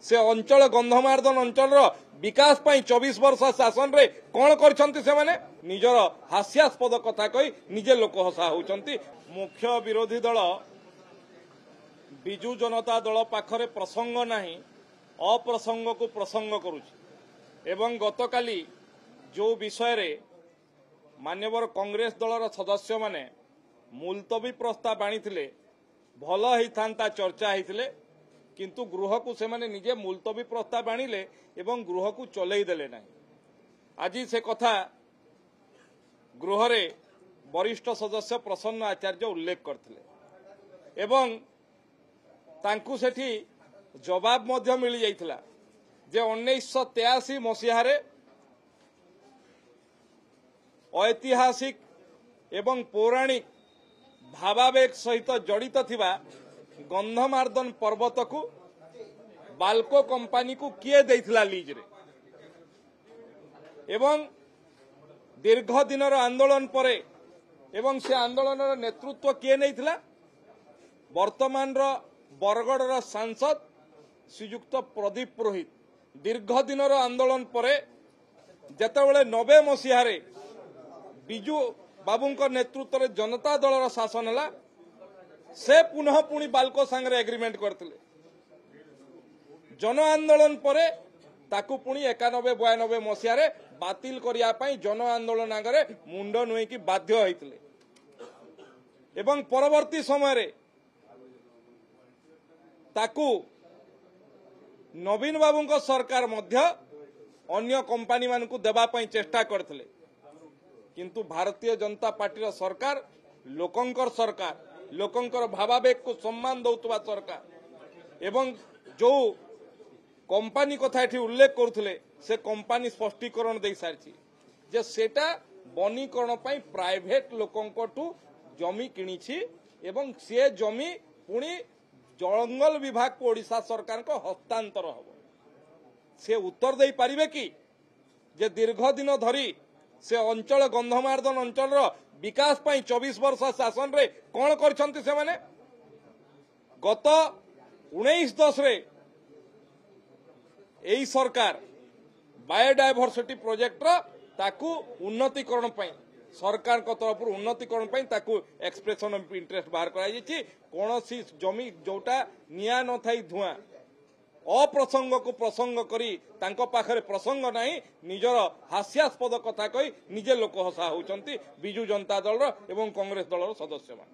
से अंचल गंधमार्दन अंचल विकास पाई 24 वर्ष शासन रे कौन करछंती से माने निजर हास्यास्पद कथा कही निजे लोक हसा होउछंती। मुख्य विरोधी दल बिजु जनता दल पाखरे प्रसंग नाही अप्रसंग को प्रसंग करुछि एवं गतकाली जो विषय रे मान्यवर कांग्रेस दलर सदस्य माने मुलतवी प्रस्ताव आनिथिले भल होइथांता चर्चा होइथिले किंतु गृह को से माने निजे मुलतवी प्रस्ताव आनिले एवं गृह को चलई देले नाही। आज से कथा गृह रे वरिष्ठ सदस्य प्रसन्न आचार्य उल्लेख करथिले एवं तांकु सेठी जवाब मध्य मिल जाइथिला जे 1983 मसीहा रे ऐतिहासिक एवं पौराणिक भावावेग सहित जड़ित थिबा गंधमार्दन पर्वत को बाल्को कंपनी को किए देइथिला लीज रे एवं दीर्घ दिनर आंदोलन परे एवं से आंदोलन नेतृत्व किए नैथिला वर्तमान बरगढ़ सांसद श्रीयुक्त प्रदीप पुरोहित। दीर्घ दिनर आंदोलन परे जेतेबेले 90 मसीहा रे बिजु बाबूंकर नेतृत्व रे जनता दलर शासन हला से पुनः पुणी बाल्को सांगरे एग्रीमेंट करथिले। जन आंदोलन परे ताकू पुणी 91-92 मसीहा रे बातिल करिया पई जन आंदोलन आगरे मुंड नुई की बाध्य होइथिले एवं परवर्ती समय रे ताकू नवीन बाबूंकर सरकार मध्य अन्य कंपनी मानकू देबा पई चेष्टा करथिले किंतु भारतीय जनता पार्टी सरकार लोकंकर भावावेग को सम्मान दौतुवा सरकार एवं जो कंपनी कथा एठी उल्लेख करुथिले से कंपनी स्पष्टीकरण दे सारछि जे सेटा बनीकरण पई प्राइवेट लोकंकटू जमी किनिछि एवं से जमी पुणी जंगल विभाग को ओडिशा सरकार को हस्तांतर हबो। से उत्तर दे पारिबे कि जे दीर्घ दिन धरी से अंचल गंधमार्दन अंचल विकास पाई 24 वर्ष शासन रे कौन करछंती से माने गत 19-10 रे एई सरकार बायोडायवर्सिटी प्रोजेक्ट ताकू उन्नतीकरण पाई सरकार को तरफ उन्नतीकरण पाई ताकू एक्सप्रेशन ऑफ इंटरेस्ट बाहर कराई कौन सी जमी जोटा निया न थाई धुआं अप्रसंग को प्रसंग करी तांको पाखरे प्रसंग नहीं निजर हास्यास्पद कथा कही निजे लोक हसा होउछंती बिजु जनता दल एवं कांग्रेस दलर सदस्य मान।